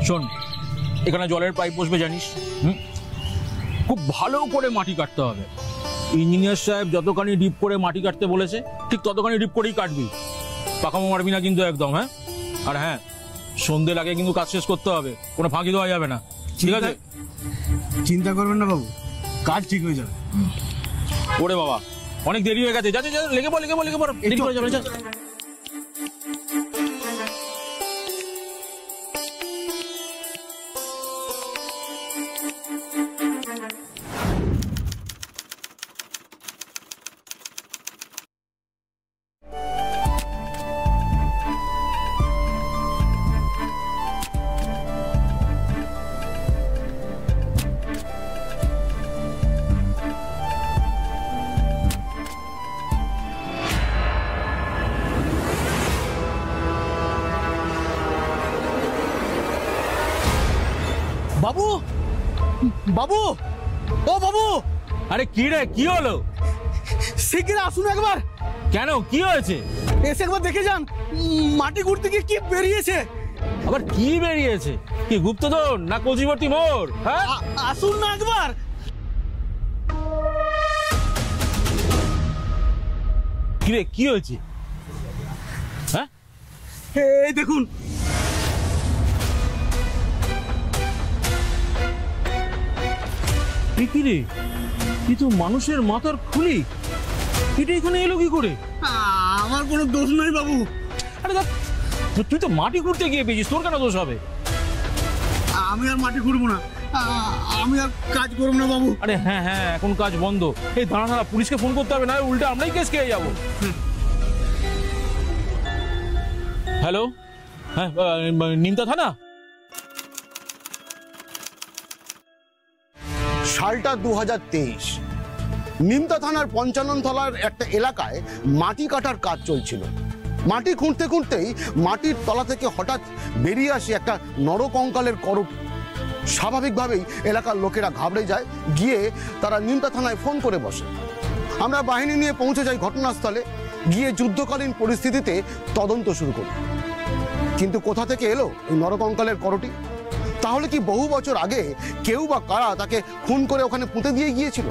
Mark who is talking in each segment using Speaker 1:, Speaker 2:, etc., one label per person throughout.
Speaker 1: শোন, এখানে জলের পাইপ বসবে জানিস, খুব ভালো করে মাটি কাটতে হবে। ইঞ্জিনিয়ার সাহেব যতখানি ডিপ করে মাটি কাটতে বলেছে ঠিক ততখানি ডিপ করেই কাটবি, পাকামো মারবি না কিন্তু একদম। হ্যাঁ, আর হ্যাঁ, সন্ধ্যের আগে কিন্তু কাজ শেষ করতে হবে, কোনো ফাঁকি দেওয়া যাবে না, ঠিক আছে?
Speaker 2: চিন্তা করবেন না বাবু, কাজ ঠিক হয়ে যাবে।
Speaker 1: ওরে বাবা, অনেক দেরি হয়ে গেছে, যাচ্ছে লেগে পড় দেরি করে যাবে।
Speaker 2: বাবু, বাবু, ও বাবু!
Speaker 1: আরে কি রে, কি হলো?
Speaker 2: শিগগির আসুন একবার।
Speaker 1: কেন, কি হয়েছে?
Speaker 2: এসে একবার দেখে যান, মাটি ঘুরতে গিয়ে কি বেরিয়েছে।
Speaker 1: আবার কি বেরিয়েছে? কি গুপ্তধন না কচিবর্তী মোর? হ্যাঁ,
Speaker 2: আসুন না একবার।
Speaker 1: কি রে, কি হয়েছে? হ্যাঁ,
Speaker 2: এই দেখুন।
Speaker 1: কি রে, কি তো মানুষের মাথার খুলি, এটা এখানে এলো কি করে?
Speaker 2: আমার কোনো দোষ নাই বাবু।
Speaker 1: আরে দেখ, তুই তো মাটি ঘুরতে গিয়ে পেয়েছিস, তোর কেন দোষ হবে?
Speaker 2: আমি আর মাটি ঘুরবো না, আমি আর কাজ করবো না বাবু।
Speaker 1: আরে হ্যাঁ হ্যাঁ, এখন কাজ বন্ধ। এই দাঁড়া, পুলিশকে ফোন করতে হবে, না উল্টে আমরাই কেস খেয়ে যাবো। হ্যালো, হ্যাঁ, নিমতা থানা।
Speaker 3: সালটা 2023। নিমতা থানার 55 তলার একটা এলাকায় মাটি কাটার কাজ চলছিল। মাটি খুঁড়তে খুঁড়তেই মাটির তলা থেকে হঠাৎ বেরিয়ে আসে একটা নরকঙ্কালের করপ। স্বাভাবিকভাবেই এলাকার লোকেরা ঘাবড়ে যায়, গিয়ে তারা নিমতা থানায় ফোন করে বসে। আমরা বাহিনী নিয়ে পৌঁছে যাই ঘটনাস্থলে, গিয়ে যুদ্ধকালীন পরিস্থিতিতে তদন্ত শুরু করি। কিন্তু কোথা থেকে এলো এই নরকঙ্কালের করটি? তাহলে কি বহু বছর আগে কেউ বা কারা তাকে খুন করে ওখানে পুঁতে দিয়ে গিয়েছিল?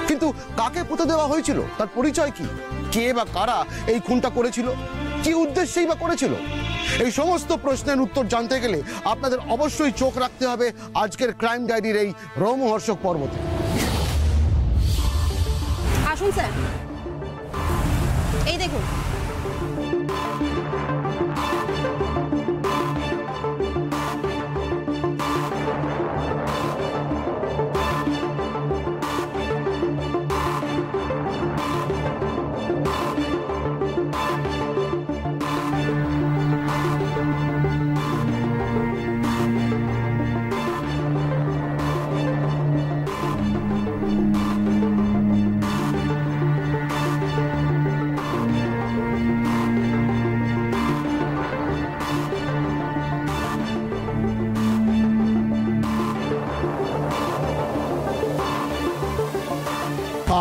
Speaker 3: কিন্তু কাকে পুঁতে দেওয়া হয়েছিল, তার পরিচয় কি? কে বা কারা এই খুনটা করেছিল? কি উদ্দেশ্যেই বা করেছিল? এই সমস্ত প্রশ্নের উত্তর জানতে গেলে আপনাদের অবশ্যই চোখ রাখতে হবে আজকের ক্রাইম ডায়েরির এই রোমহর্ষক পর্বতে।
Speaker 4: আসুন স্যার, এই দেখুন।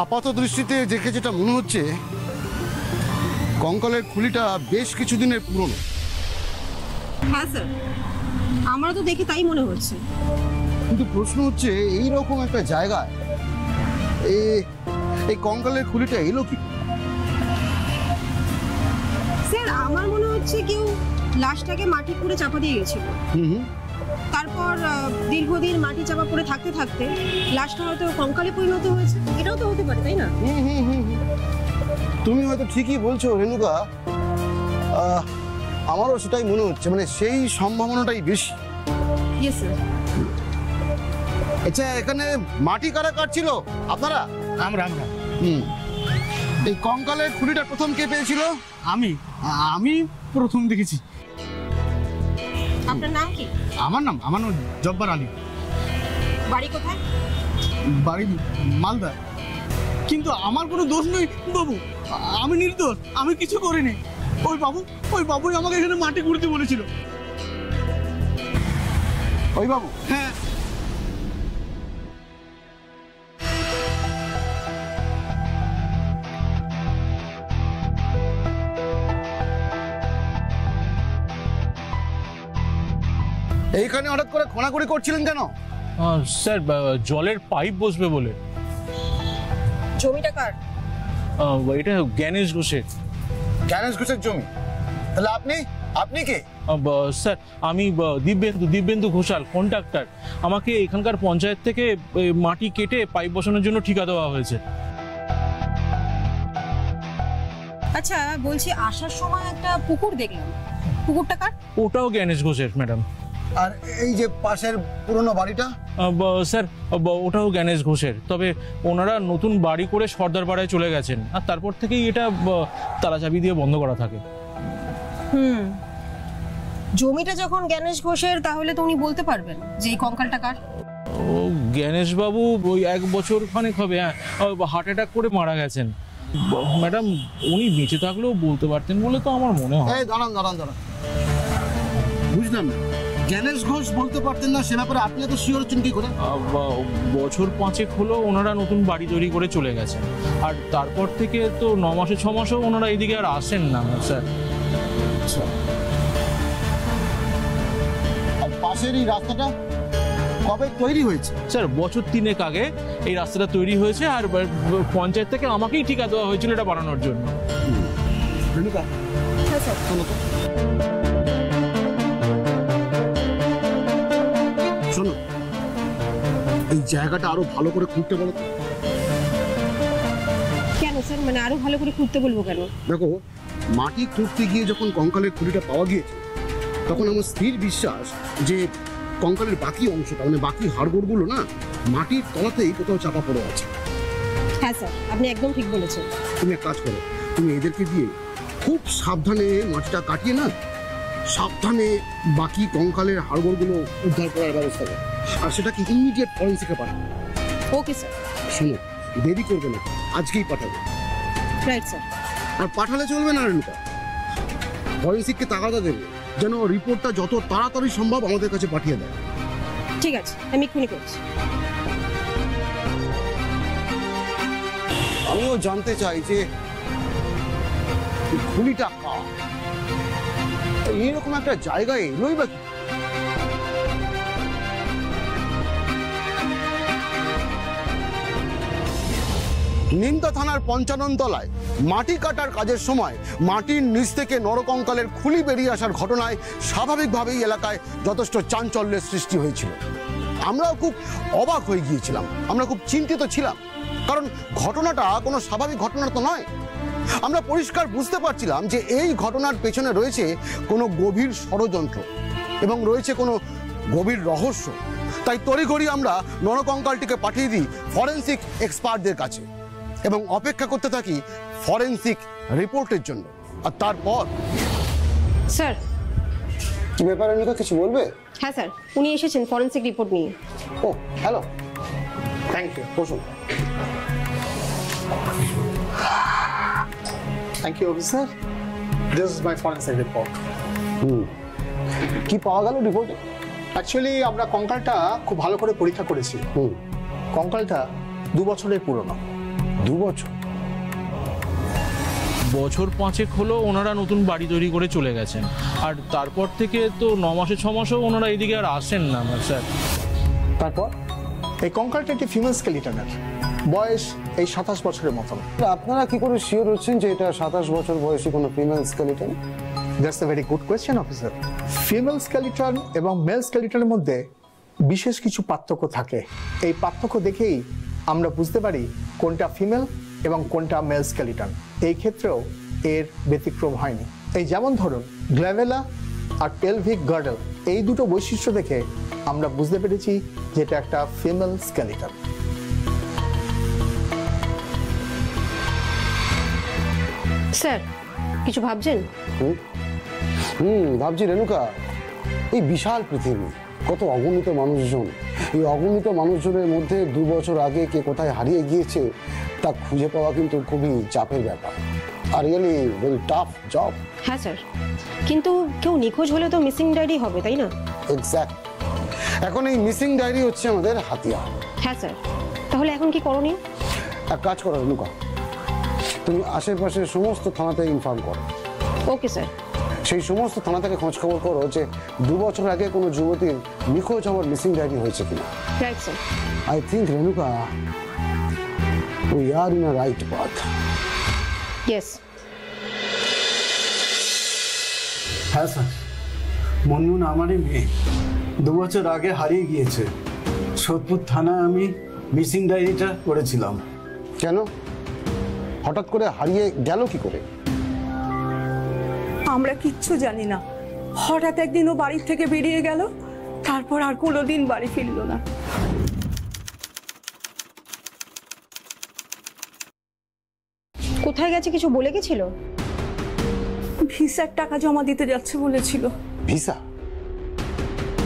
Speaker 3: আপাত দৃষ্টিতে দেখে যেটা মনে হচ্ছে, কঙ্কালের খুলিটা বেশ কিছুদিনের পুরনো।
Speaker 4: হ্যাঁ স্যার, আমরা তো দেখে তাই মনে হচ্ছে।
Speaker 3: কিন্তু প্রশ্ন হচ্ছে, এইরকম একটা জায়গায় এই কঙ্কালের খুলিটা এলো কি?
Speaker 4: স্যার, আমার মনে হচ্ছে কেউ লাশটাকে মাটি পুড়ে চাপা দিয়ে গেছিল। তারপর দীর্ঘদিন মাটি চাপা পড়ে থাকতে থাকতে লাশটা হয়তো কঙ্কালে পরিণত হয়েছে। এটাও তো হতে পারে, তাই না?
Speaker 3: তুমি হয়তো ঠিকই বলছো রেণুকা, আমারও সেটাই মনে হচ্ছে, মানে সেই সম্ভাবনাটাই বেশি।
Speaker 4: Yes sir.
Speaker 3: আচ্ছা, এখানে মাটি কারা কাটছিল? আপনারা?
Speaker 2: আমরা।
Speaker 3: এই কঙ্কালের খুলিটা প্রথম কে পেয়েছিল?
Speaker 2: আমি প্রথম দেখেছি।
Speaker 4: আপনার নাম কি?
Speaker 2: আমার নাম জব্বার আলী।
Speaker 4: বাড়ি কোথায়?
Speaker 2: বাড়ি মালদা। কিন্তু আমার কোনো দোষ নেই বাবু, আমি নির্দোষ, আমি কিছু করিনি। ওই বাবুই আমাকে এখানে মাটি ঘুরতে বলেছিল।
Speaker 3: ওই বাবু?
Speaker 2: হ্যাঁ।
Speaker 3: এইখানে হঠাৎ করে খোঁড়াখুড়ি করছিলেন কেন?
Speaker 1: স্যার জলের পাইপ বসবে বলে।
Speaker 4: জমিটা কার?
Speaker 1: এটা জ্ঞানেশ ঘোষের।
Speaker 3: জ্ঞানেশ ঘোষের জমি? তাহলে আপনি কে?
Speaker 1: স্যার আমি দিব্যেন্দু ঘোষাল, কন্ট্রাক্টর। আমাকে এখানকার পঞ্চায়েত থেকে মাটি কেটে পাইপ বসানোর জন্য ঠিকা দেওয়া হয়েছে।
Speaker 4: আচ্ছা বলছি, আসার সময় একটা পুকুর দেখলাম, পুকুরটা কার?
Speaker 1: ওটাও জ্ঞানেশ ঘোষের ম্যাডাম।
Speaker 3: আর এই যে পাশের পুরনো বাড়িটা?
Speaker 1: স্যার ওটাও জ্ঞানেশ ঘোষের, তবে ওনারা নতুন বাড়ি করে সর্দার পাড়ায় চলে গেছেন, আর তারপর থেকেই এটা তালা চাবি দিয়ে বন্ধ করা থাকে।
Speaker 4: জমিটা যখন জ্ঞানেশ ঘোষের, তাহলে তো উনি বলতে পারবেন যে এই কঙ্কালটা কার।
Speaker 1: ও জ্ঞানেশ বাবু ওই 1 বছর খানেক হবে, হ্যাঁ, হার্ট অ্যাটাক করে মারা গেছেন। ম্যাডাম উনি বেঁচে থাকলেও বলতে পারতেন বলে তো আমার মনে হয়।
Speaker 3: এই দাঁড়ান, বুঝলাম না, জ্ঞানেশ ঘোষ বলতে পারতেন না, সে ব্যাপারে আপনি এত শিওর হচ্ছেন কি করে?
Speaker 1: বছর 5 হলো ওনারা নতুন বাড়ি তৈরি করে চলে গেছেন, আর তারপর থেকে তো 9 মাসে 6 মাসেও ওনারা এদিকে আর আসেন না স্যার।
Speaker 3: আর পাশের এই রাস্তাটা কবে তৈরি হয়েছে?
Speaker 1: স্যার বছর 3 আগে এই রাস্তাটা তৈরি হয়েছে, আর পঞ্চায়েত থেকে আমাকেই ঠিকা দেওয়া হয়েছিল এটা বানানোর জন্য।
Speaker 4: হ্যাঁ স্যার।
Speaker 3: শোনো, এই জায়গাটা আরো ভালো করে খুঁড়তে বলো তো।
Speaker 4: কেন স্যার, মানে আরো ভালো করে খুঁড়তে বলবো কেন?
Speaker 3: দেখো, মাটি খুঁড়তে গিয়ে যখন কঙ্কালের খুঁড়িটা পাওয়া গিয়েছে, তখন আমার স্থির বিশ্বাস যে কঙ্কালের বাকি অংশটা, মানে বাকি হাড়গোড়গুলো না মাটির তলাতেই কোথাও চাপা পড়ে আছে।
Speaker 4: হ্যাঁ স্যার, আপনি একদম ঠিক বলেছেন।
Speaker 3: তুমি এক কাজ করো, তুমি এদেরকে দিয়ে খুব সাবধানে মাটিটা কাটিয়ে না, সাবধানে বাকি কঙ্কালের হাড়গোড়গুলো উদ্ধার করার ব্যবস্থা করো, আর সেটাকে ইমিডিয়েট ফরেন্সিকে পাঠাবো।
Speaker 4: Okay sir.
Speaker 3: শোনো, দেরি করবে না, আজকেই পাঠাবো।
Speaker 4: Right sir.
Speaker 3: আর পাঠালে চলবে না রেণুকা, ফরেন্সিককে তাগাদা দেবে যেন রিপোর্টটা যত তাড়াতাড়ি সম্ভব আমাদের কাছে পাঠিয়ে দেয়।
Speaker 4: ঠিক আছে, আমি এক্ষুনি করছি।
Speaker 3: আমিও জানতে চাই যে খুলিটা কার, এইরকম একটা জায়গায় এলোই বা কি? নিমতা থানার 55 তলায় মাটি কাটার কাজের সময় মাটির নিচ থেকে নরকঙ্কালের খুলি বেরিয়ে আসার ঘটনায় স্বাভাবিকভাবেই এলাকায় যথেষ্ট চাঞ্চল্যের সৃষ্টি হয়েছিল। আমরাও খুব অবাক হয়ে গিয়েছিলাম, আমরা খুব চিন্তিত ছিলাম, কারণ ঘটনাটা কোনো স্বাভাবিক ঘটনা তো নয়। আমরা পরিষ্কার বুঝতে পারছিলাম যে এই ঘটনার পেছনে রয়েছে কোনো গভীর ষড়যন্ত্র এবং রয়েছে কোনো গভীর রহস্য। তাই তড়িঘড়ি আমরা নরকঙ্কালটিকে পাঠিয়ে দিই ফরেন্সিক এক্সপার্টদের কাছে এবং অপেক্ষা করতে থাকি ফরেন্সিক রিপোর্টের জন্য। আর তারপর
Speaker 4: স্যার।
Speaker 3: কি ব্যাপারে নিকা, কিছু বলবে?
Speaker 4: হ্যাঁ স্যার, উনি এসেছেন ফরেন্সিক রিপোর্ট নিয়ে।
Speaker 3: ও হ্যালো, থ্যাংক ইউ, বসুন।
Speaker 5: Thank you, officer. This is my forensic report.
Speaker 3: কি পাওয়া গেল রিপোর্টে?
Speaker 5: Actually, আমরা কঙ্কালটা খুব ভালো করে পরীক্ষা করেছি। কঙ্কালটা 2 বছরের পুরনো।
Speaker 3: 2 বছর?
Speaker 1: বছর 5 হলো ওনারা নতুন বাড়ি তৈরি করে চলে গেছেন, আর তারপর থেকে তো 9 মাসে 6 মাসেও ওনারা এদিকে আর আসেন না স্যার।
Speaker 5: তারপর এই কঙ্কালটা একটি ফিমেল স্কেলিটনের, বয়স এই 27 বছরের মতন।
Speaker 3: আপনারা কি করে শিওর হচ্ছেন যে এটা 27 বছর বয়সী কোনো female skeleton?
Speaker 5: That's a very good question officer. Female skeleton এবং মেল স্কেলিটনের মধ্যে বিশেষ কিছু পার্থক্য থাকে। এই পার্থক্য দেখেই আমরা বুঝতে পারি কোনটা ফিমেল এবং কোনটা মেল স্কেলিটন। এই ক্ষেত্রেও এর ব্যতিক্রম হয়নি। এই যেমন ধরুন গ্ল্যাভেলা আর পেলভিক গার্ডেল, এই দুটো বৈশিষ্ট্য দেখে আমরা বুঝতে পেরেছি যে এটা একটা ফিমেল স্কেলিটন।
Speaker 4: স্যার কিছু ভাবছেন?
Speaker 3: ভাবছি রেণুকা, এই বিশাল পৃথিবী, কত অগণিত মানুষজন, এই অগণিত মানুষজনের মধ্যে 2 বছর আগে কে কোথায় হারিয়ে গিয়েছে তা খুঁজে পাওয়া কিন্তু খুবই চাপের ব্যাপার, are really very tough job.
Speaker 4: হ্যাঁ স্যার, কিন্তু কেউ নিখোঁজ হলে তো মিসিং ডায়েরি হবে, তাই না?
Speaker 3: এক্স্যাক্ট, এখন এই মিসিং ডায়েরি হচ্ছে আমাদের হাতিয়ার।
Speaker 4: হ্যাঁ স্যার, তাহলে এখন কি করণীয়?
Speaker 3: এক কাজ করো রেণুকা, তুমি আশেপাশের সমস্ত থানাতে ইনফর্ম করো।
Speaker 4: Okay sir.
Speaker 3: সেই সমস্ত থানা থেকে খোঁজ খবর করো যে 2 বছর আগে কোনো যুবতীর নিখোঁজ আমার মিসিং ডায়েরি হয়েছে কিনা।
Speaker 4: Right sir.
Speaker 3: I think Renuka we are in a right path.
Speaker 4: Yes.
Speaker 2: হ্যাঁ স্যার, মনমুন আমারই মেয়ে 2 বছর আগে হারিয়ে গিয়েছে। সোদপুর থানায় আমি মিসিং ডায়েরিটা করেছিলাম।
Speaker 3: কেন হঠাৎ করে হারিয়ে গেল কি করে?
Speaker 6: আমরা কিচ্ছু জানি না। হঠাৎ একদিন ও বাড়ি থেকে বেরিয়ে গেল, তারপর আর কোনোদিন বাড়ি ফিরল না।
Speaker 4: কোথায় গেছে কিছু বলে গেছিল?
Speaker 6: ভিসার টাকা জমা দিতে যাচ্ছে বলেছিল।
Speaker 3: ভিসা?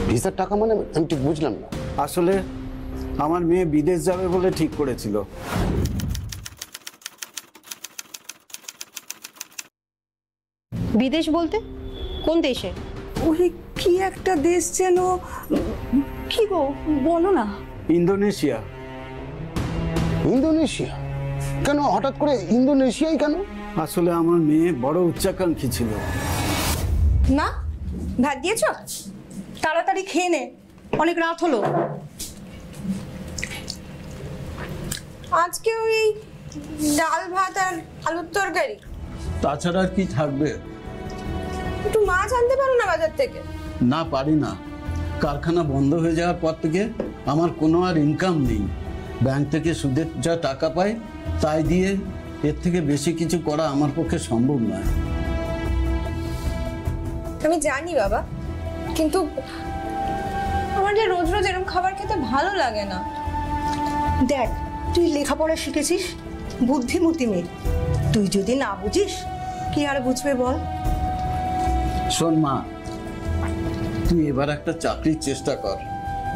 Speaker 3: ভিসার টাকা মানে আমি ঠিক বুঝলাম না।
Speaker 2: আসলে আমার মেয়ে বিদেশ যাবে বলে ঠিক করেছিল।
Speaker 4: বিদেশ বলতে কোন দেশে?
Speaker 6: ওই কি একটা দেশ যেন, কি গো বলো না।
Speaker 2: ইন্দোনেশিয়া।
Speaker 3: ইন্দোনেশিয়া? কেন হঠাৎ করে ইন্দোনেশিয়াই কেন?
Speaker 2: আসলে আমার মেয়ে বড় উচ্চাকাঙ্ক্ষী ছিল।
Speaker 6: না, ভাত দিয়েছ? তাড়াতাড়ি খেয়ে নে, অনেক রাত হলো।
Speaker 4: আজকে ওই ডাল ভাত আর আলুর তরকারি।
Speaker 2: তাছাড়া আর কি থাকবে?
Speaker 4: একটু মাছ আনতে পারো না বাজার থেকে?
Speaker 2: না, পারি না। কারখানা বন্ধ হয়ে যাওয়ার পর থেকে আমার কোনো আর ইনকাম নেই। ব্যাংক থেকে সুদের যা টাকা পাই তাই দিয়ে এর থেকে বেশি কিছু করা আমার পক্ষে সম্ভব নয়।
Speaker 4: আমি জানি বাবা, কিন্তু আমার যে রোজ রোজ এরকম খাবার খেতে ভালো লাগে না।
Speaker 6: দেখ, তুই লেখাপড়া শিখেছিস, বুদ্ধিমতী মেয়ে। তুই যদি না বুঝিস, কি আর বুঝবে বল?
Speaker 2: শোন মা, তুই এবার একটা চাকরির চেষ্টা কর।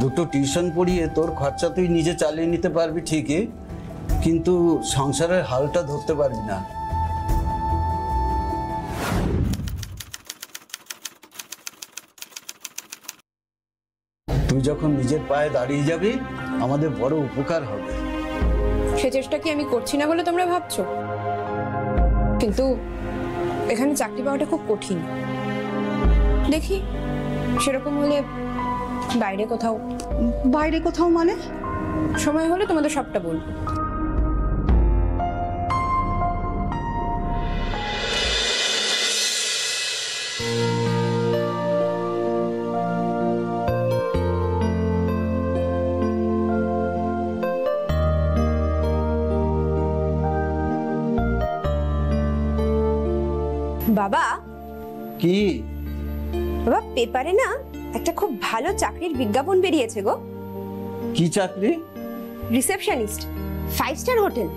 Speaker 2: 2টো টিউশন পড়িয়ে তোর খরচা তুই নিজে চালিয়ে নিতে পারবি ঠিকই, কিন্তু সংসারের হালটা ধরতে পারবি না। তুই যখন নিজের পায়ে দাঁড়িয়ে যাবি, আমাদের বড় উপকার হবে।
Speaker 4: সে চেষ্টা কি আমি করছি না বলে তোমরা ভাবছো? কিন্তু এখানে চাকরি পাওয়াটা খুব কঠিন। দেখি সেরকম হলে বাইরে কোথাও।
Speaker 6: বাইরে কোথাও মানে?
Speaker 4: সময় হলে তোমাদের সবটা বলবো। বাবা,
Speaker 2: কি?
Speaker 4: বাবা পেপারে না একটা খুব ভালো চাকরির বিজ্ঞাপন বেরিয়েছে গো।
Speaker 2: কি চাকরি?
Speaker 4: Receptionist, 5 star hotel.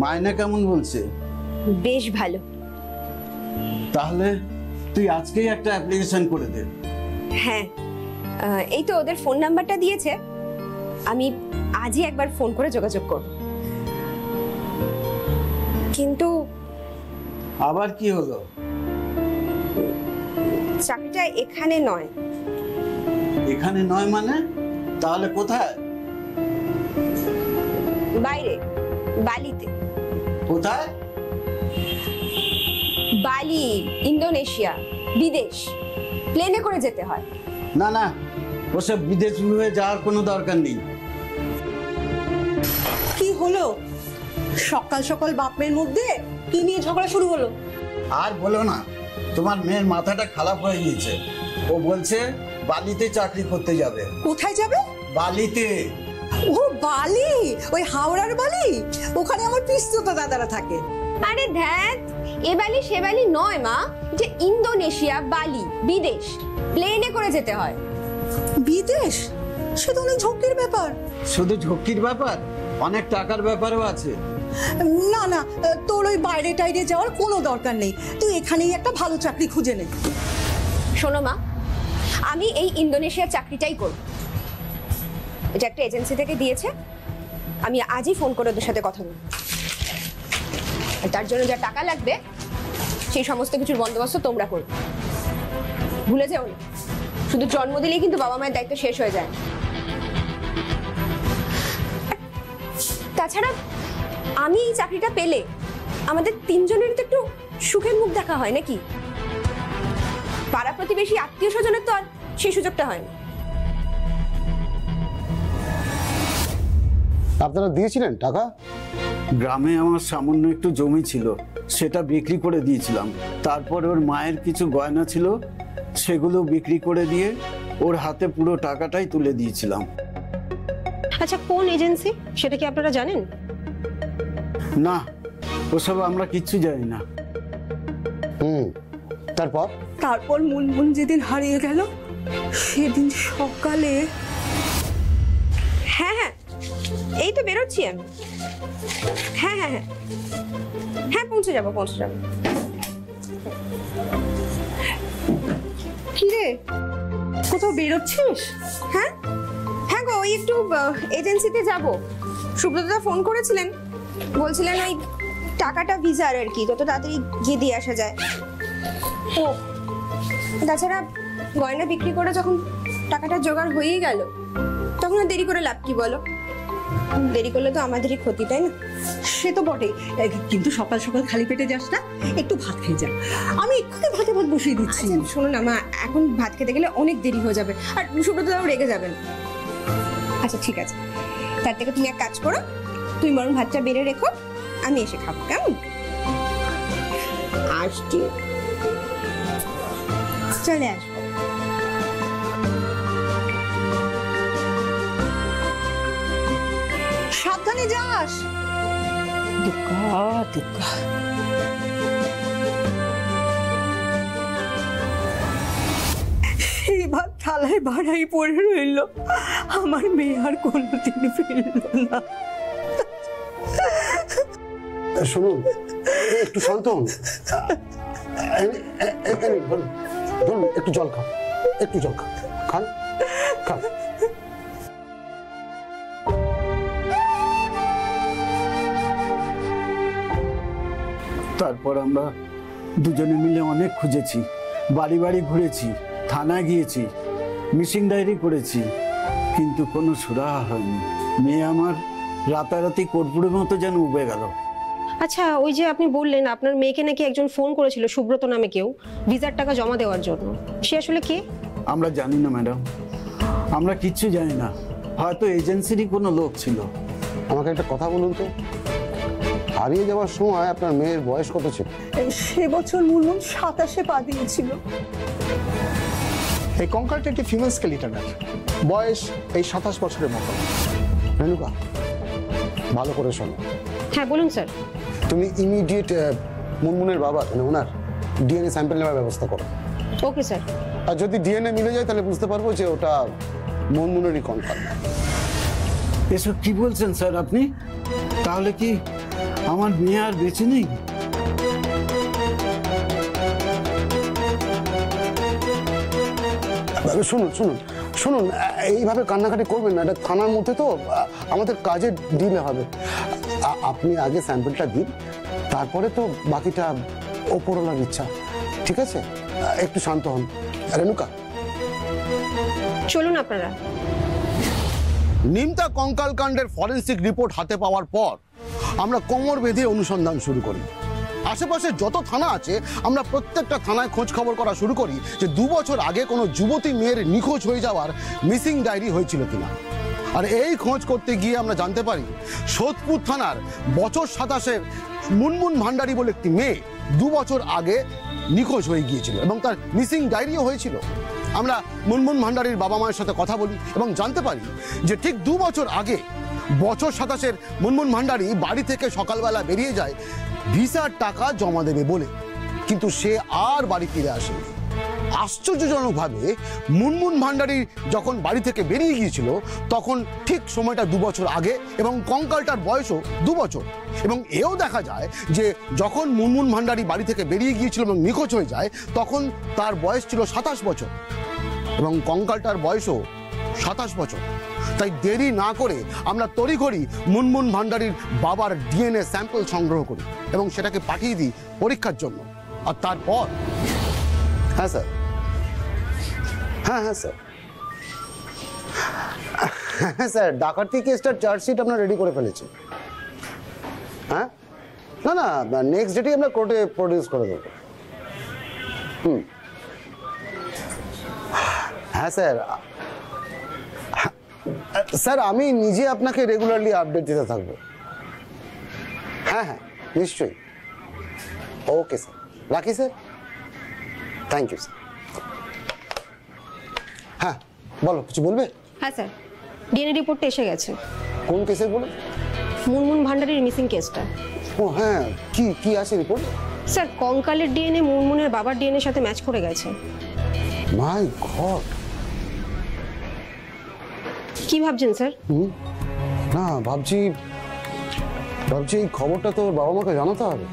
Speaker 2: মাইনে কেমন বলছে?
Speaker 4: বেশ ভালো।
Speaker 2: তাহলে তুই আজকেই একটা অ্যাপ্লিকেশন করে দে।
Speaker 4: হ্যাঁ, এই তো ওদের ফোন নাম্বারটা দিয়েছে। আমি আজই একবার ফোন করে যোগাযোগ করব। কিন্তু
Speaker 2: আবার কি হলো?
Speaker 4: চাকরিটা এখানে নয়।
Speaker 2: এখানে নয় মানে? তাহলে কোথায়?
Speaker 4: বাইরে, বালিতে।
Speaker 2: কোথায়?
Speaker 4: বালি, ইন্দোনেশিয়া, বিদেশ। প্লেনে করে যেতে হয়।
Speaker 2: না না, ওসব বিদেশ হয়ে যাওয়ার কোনো দরকার নেই।
Speaker 6: কি হলো? সকাল সকাল বাপের মধ্যে কি নিয়ে ঝগড়া শুরু হলো?
Speaker 2: আর বলো না, তোমার মেয়ের মাথাটা খারাপ হয়ে গিয়েছে। ও বলছে বালিতে চাকরি করতে যাবে।
Speaker 6: কোথায় যাবে?
Speaker 2: বালিতে।
Speaker 6: ও বালি, ওই হাওড়ার বালি? ওখানে আমার পিস্তত দাদারা থাকে।
Speaker 4: আরে ধ্যাত, এ বালি সে বালি নয় মা, যে ইন্দোনেশিয়া, বালি, বিদেশ। প্লেনে করে যেতে হয়।
Speaker 6: বিদেশ? সে তো অনেক ঝক্কির ব্যাপার।
Speaker 2: শুধু ঝক্কির ব্যাপার, অনেক টাকার ব্যাপারও আছে।
Speaker 6: না না, তোর ওই বাইরে টাইরে যাওয়ার কোনো দরকার নেই। তুই এখানেই একটা ভালো চাকরি খুঁজে নে।
Speaker 4: শোনো মা, আমি এই ইন্দোনেশিয়ার চাকরিটাই করব। এটা একটা এজেন্সি থেকে দিয়েছে। আমি আজই ফোন করে ওদের সাথে কথা বলব। তার জন্য যা টাকা লাগবে সেই সমস্ত কিছুর বন্দোবস্ত তোমরা করবে। ভুলে যাও না, শুধু জন্ম দিলেই কিন্তু বাবা মায়ের দায়িত্ব শেষ হয়ে যায়। তাছাড়া আমি এই চাকরিটা পেলে
Speaker 7: আমাদের তিনজনের তো একটু সুখের মুখ দেখা হয় নাকি? পাড়া প্রতিবেশী আত্মীয় স্বজনের তো আর সেই সুযোগটা হয় না।
Speaker 3: আপনারা দিয়েছিলেন টাকা?
Speaker 2: গ্রামে আমার সামান্য একটু জমি ছিল, সেটা বিক্রি করে দিয়েছিলাম। তারপর ওর মায়ের কিছু গয়না ছিল, সেগুলো বিক্রি করে দিয়ে ওর হাতে পুরো টাকাটাই তুলে দিয়েছিলাম।
Speaker 4: আচ্ছা, কোন এজেন্সি সেটা কি আপনারা জানেন?
Speaker 2: না, ওসব আমরা কিচ্ছু জানি না।
Speaker 3: তারপর?
Speaker 6: তারপর মুনমুন যেদিন হারিয়ে গেল সেদিন সকালে।
Speaker 7: হ্যাঁ হ্যাঁ, এই তো বেরোচ্ছি আমি। হ্যাঁ হ্যাঁ হ্যাঁ হ্যাঁ, পৌঁছে যাবো।
Speaker 6: কি রে, কোথাও বেরোচ্ছিস?
Speaker 7: হ্যাঁ হ্যাঁ গো, ওই একটু এজেন্সিতে যাব। সুব্রতদা ফোন করেছিলেন, বলছিলেন ওই টাকাটা ভিসার আর কি, তত তাড়াতাড়ি গিয়ে দিয়ে আসা যায়। ও তাছাড়া গয়না বিক্রি করে যখন টাকাটা জোগাড় হয়েই গেল, তখন আর দেরি করে লাভ কি বলো? দেরি করলে তো আমাদেরই ক্ষতি, তাই না?
Speaker 6: সে তো বটেই, কিন্তু সকাল সকাল খালি পেটে যাস না, একটু ভাত খেয়ে যা। আমি এক্ষুনি ভাত বসিয়ে দিচ্ছি।
Speaker 7: আচ্ছা শোনো না মা, এখন ভাত খেতে গেলে অনেক দেরি হয়ে যাবে, আর সুব্রতদাও রেগে যাবেন। আচ্ছা ঠিক আছে, তার থেকে তুমি এক কাজ করো, তুমি বরং ভাতটা বেড়ে রেখো, আমি এসে খাবো, কেমন? আসছি, চলে আসবো।
Speaker 6: সাবধানে যাস। এবার থালায় ভাড়াই পড়ে রইল, আমার মেয়ে আর কোনোদিন ফিরল না।
Speaker 3: শুনুন, একটু শান্ত হন। ধরুন, একটু জল খান, খান।
Speaker 2: তারপর আমরা দুজনে মিলে অনেক খুঁজেছি, বাড়ি বাড়ি ঘুরেছি, থানায় গিয়েছি, মিসিং ডায়েরি করেছি, কিন্তু কোনো সুরাহা হয়নি। মেয়ে আমার রাতারাতি কর্পূরের মতো যেন উবে গেল।
Speaker 4: আচ্ছা, ওই যে আপনি বললেন আপনার মেয়েকে নাকি একজন ফোন করেছিল, সুব্রত নামে কেউ, ভিসার টাকা জমা দেওয়ার জন্য, সে আসলে কে?
Speaker 2: আমরা জানি না ম্যাডাম, আমরা কিচ্ছু জানি না। হয়তো এজেন্সিরই কোনো লোক ছিল।
Speaker 3: আমাকে একটা কথা বলুন তো, হারিয়ে যাওয়ার সময় আপনার মেয়ের বয়স কত ছিল?
Speaker 6: সে বছর মুনমুন 27-এ পা দিয়েছিল।
Speaker 5: এই কঙ্কালটা একটি ফিমেল স্কেলিটনের, বয়স এই 27 বছরের মতো।
Speaker 3: রেণুকা, ভালো করে শোনো।
Speaker 4: হ্যাঁ বলুন স্যার।
Speaker 3: তুমি ইমিডিয়েট মুনমুনের বাবা, মানে ওনার ডিএনএ স্যাম্পল নেওয়ার ব্যবস্থা করো।
Speaker 4: Okay sir.
Speaker 3: আর যদি ডিএনএ মিলে যায় তাহলে বুঝতে পারবো যে ওটা মুনমুনেরই কঙ্কাল।
Speaker 2: এসব কি বলছেন স্যার আপনি? তাহলে কি আমার মেয়ে আর বেঁচে নেই?
Speaker 3: শুনুন, এইভাবে কান্নাকাটি করবেন না, এটা থানার মধ্যে তো, আমাদের কাজে ডিলে হবে। আপনি আগে স্যাম্পলটা দিন, তারপরে তো বাকিটা ওপরওয়ালার ইচ্ছা। ঠিক আছে, একটু শান্ত হন। রেণুকা,
Speaker 4: চলুন আপনারা।
Speaker 3: নিমতা কঙ্কাল কাণ্ডের ফরেন্সিক রিপোর্ট হাতে পাওয়ার পর আমরা কোমর বেঁধে অনুসন্ধান শুরু করি। আশেপাশে যত থানা আছে আমরা প্রত্যেকটা থানায় খোঁজ খবর করা শুরু করি যে 2 বছর আগে কোনো যুবতী মেয়ের নিখোঁজ হয়ে যাওয়ার মিসিং ডায়েরি হয়েছিল কিনা। আর এই খোঁজ করতে গিয়ে আমরা জানতে পারি সোদপুর থানার বছর 27-এর মুনমুন ভান্ডারী বলে একটি মেয়ে 2 বছর আগে নিখোঁজ হয়ে গিয়েছিল এবং তার মিসিং ডায়েরিও হয়েছিল। আমরা মুনমুন ভান্ডারীর বাবা মায়ের সাথে কথা বলি এবং জানতে পারি যে ঠিক 2 বছর আগে বছর 27-এর মুনমুন ভান্ডারী বাড়ি থেকে সকালবেলা বেরিয়ে যায় ভিসার টাকা জমা দেবে বলে, কিন্তু সে আর বাড়ি ফিরে আসেনি। আশ্চর্যজনকভাবে মুনমুন ভান্ডারী যখন বাড়ি থেকে বেরিয়ে গিয়েছিল তখন ঠিক সময়টা 2 বছর আগে এবং কঙ্কালটার বয়সও 2 বছর। এবং এও দেখা যায় যে যখন মুনমুন ভান্ডারী বাড়ি থেকে বেরিয়ে গিয়েছিল এবং নিখোঁজ হয়ে যায় তখন তার বয়স ছিল 27 বছর এবং কঙ্কালটার বয়সও 27 বছর। তাই দেরি না করে আমরা তড়িঘড়ি মুনমুন ভান্ডারীর বাবার ডিএনএ স্যাম্পল সংগ্রহ করি এবং সেটাকে পাঠিয়ে দিই পরীক্ষার জন্য। আর তারপর হ্যাঁ স্যার, হ্যাঁ স্যার, ডাকাতি কেসটার চার্জশিট আমরা রেডি করে ফেলেছি। হ্যাঁ, না না না, নেক্সট ডেটেই আমরা কোর্টে প্রডিউস করে দেবো। হ্যাঁ স্যার, স্যার আমি নিজে আপনাকে রেগুলারলি আপডেট দিতে থাকবো। হ্যাঁ হ্যাঁ নিশ্চয়ই। ওকে স্যার, রাখি স্যার। Thank you sir. হ্যাঁ বলো, কিছু বলবে?
Speaker 4: হ্যাঁ স্যার, ডিএনএ রিপোর্টটা এসে গেছে।
Speaker 3: কোন কেসের বলো?
Speaker 4: মুনমুন ভান্ডারীর মিসিং কেসটা।
Speaker 3: ও হ্যাঁ, কি কি আছে রিপোর্ট?
Speaker 4: স্যার, কঙ্কালের ডিএনএ মুনমুনের বাবার ডিএনএর সাথে ম্যাচ করে গেছে।
Speaker 3: মাই গড।
Speaker 4: কি ভাবছেন স্যার?
Speaker 3: না ভাবছি এই খবরটা তো বাবা মাকে জানাতে হবে।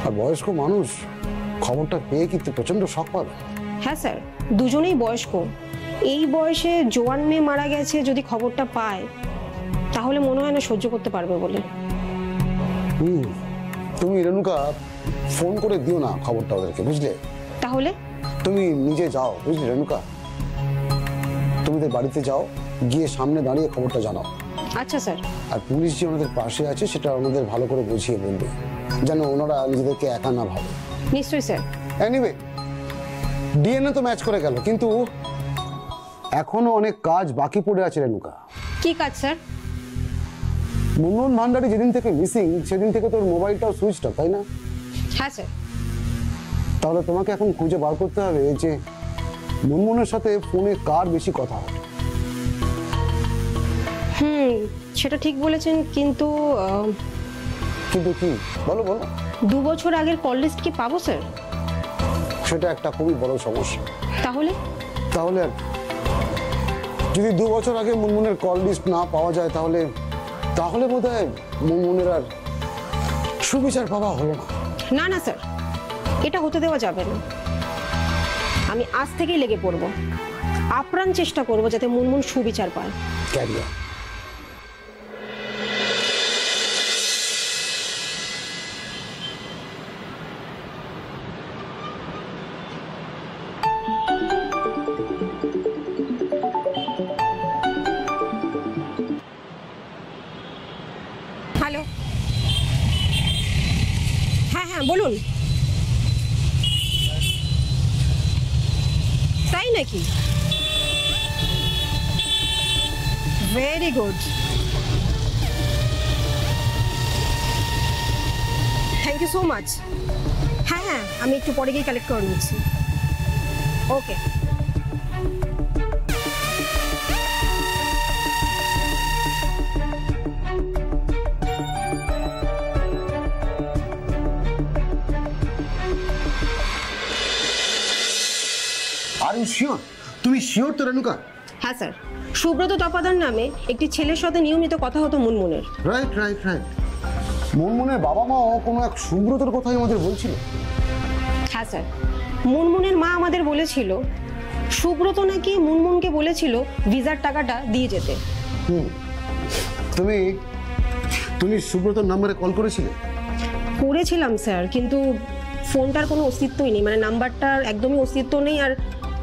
Speaker 3: আর বয়স্ক মানুষ খবরটা পেয়ে কিন্তু প্রচন্ড শক পাবে।
Speaker 4: হ্যাঁ স্যার, দুজনেই বয়স্ক। এই বয়সে জোয়ান মেয়ে মারা গেছে, যদি খবরটা পায় তাহলে মনে হয় না সহ্য করতে পারবে বলে।
Speaker 3: তুমি রেণুকা ফোন করে দিও না খবরটা ওদেরকে, বুঝলে?
Speaker 4: তাহলে
Speaker 3: তুমি নিজে যাও, বুঝলে রেণুকা? তুমি তো বাড়িতে যাও, গিয়ে সামনে দাঁড়িয়ে খবরটা জানাও।
Speaker 4: আচ্ছা স্যার।
Speaker 3: আর পুলিশ যে ওনাদের পাশে আছে সেটা ওনাদের ভালো করে বুঝিয়ে বলবে, যেন ওনারা নিজেদেরকে একা না ভাবে।
Speaker 4: নিশ্চয়ই স্যার।
Speaker 3: এনিওয়ে, ডিএনএ তো ম্যাচ করে গেল, কিন্তু এখনো অনেক কাজ বাকি পড়ে আছে রেণুকা।
Speaker 4: কি কাজ স্যার?
Speaker 3: মুনমুন ভান্ডারী যেদিন থেকে মিসিং সেদিন থেকে তোর মোবাইলটাও সুইচ অফ, তাই না?
Speaker 4: হ্যাঁ স্যার।
Speaker 3: তাহলে তোমাকে এখন খুঁজে বার করতে হবে যে মুনমুনের সাথে ফোনে কার বেশি কথা হয়।
Speaker 4: সেটা ঠিক বলেছেন, কিন্তু
Speaker 3: কিন্তু কি? বলো বলো।
Speaker 4: 2 বছর আগের কল লিস্ট কি পাবো স্যার?
Speaker 3: সেটা একটা খুবই বড় সমস্যা।
Speaker 4: তাহলে
Speaker 3: আর যদি 2 বছর আগে মুনমুনের কল লিস্ট না পাওয়া যায় তাহলে বোধহয় মুনমুনের আর সুবিচার পাওয়া হলো না।
Speaker 4: না না স্যার, এটা হতে দেওয়া যাবে না। আমি আজ থেকেই লেগে পড়বো, আপ্রাণ চেষ্টা করবো যাতে মুনমুন সুবিচার পায়।
Speaker 3: ক্যারিয়ার।
Speaker 4: হ্যালো। হ্যাঁ হ্যাঁ বলুন। তাই নাকি? Very good, thank you so much. হ্যাঁ হ্যাঁ, আমি একটু পরে গিয়ে কালেক্ট করে নিচ্ছি। ওকে।
Speaker 3: Are you sure? তুমি শিওর তো রেণুকা?
Speaker 4: হ্যাঁ স্যার, সুব্রত তপাদার নামে একটি ছেলের সাথে নিয়মিত কথা হতো মুনমুনের।
Speaker 3: রাইট। মুনমুনের বাবা মাও কোনো এক সুব্রতর কথাই আমাদের বলছিল।
Speaker 4: হ্যাঁ স্যার, মুনমুনের মা আমাদের বলেছিল সুব্রত নাকি মুনমুনকে বলেছিল ভিসার টাকাটা দিয়ে যেতে।
Speaker 3: তুমি সুব্রতর নম্বরে কল করেছিলে?
Speaker 4: করেছিলাম স্যার, কিন্তু ফোনটার কোনো অস্তিত্বই নেই, মানে নাম্বারটার একদমই অস্তিত্ব নেই, আর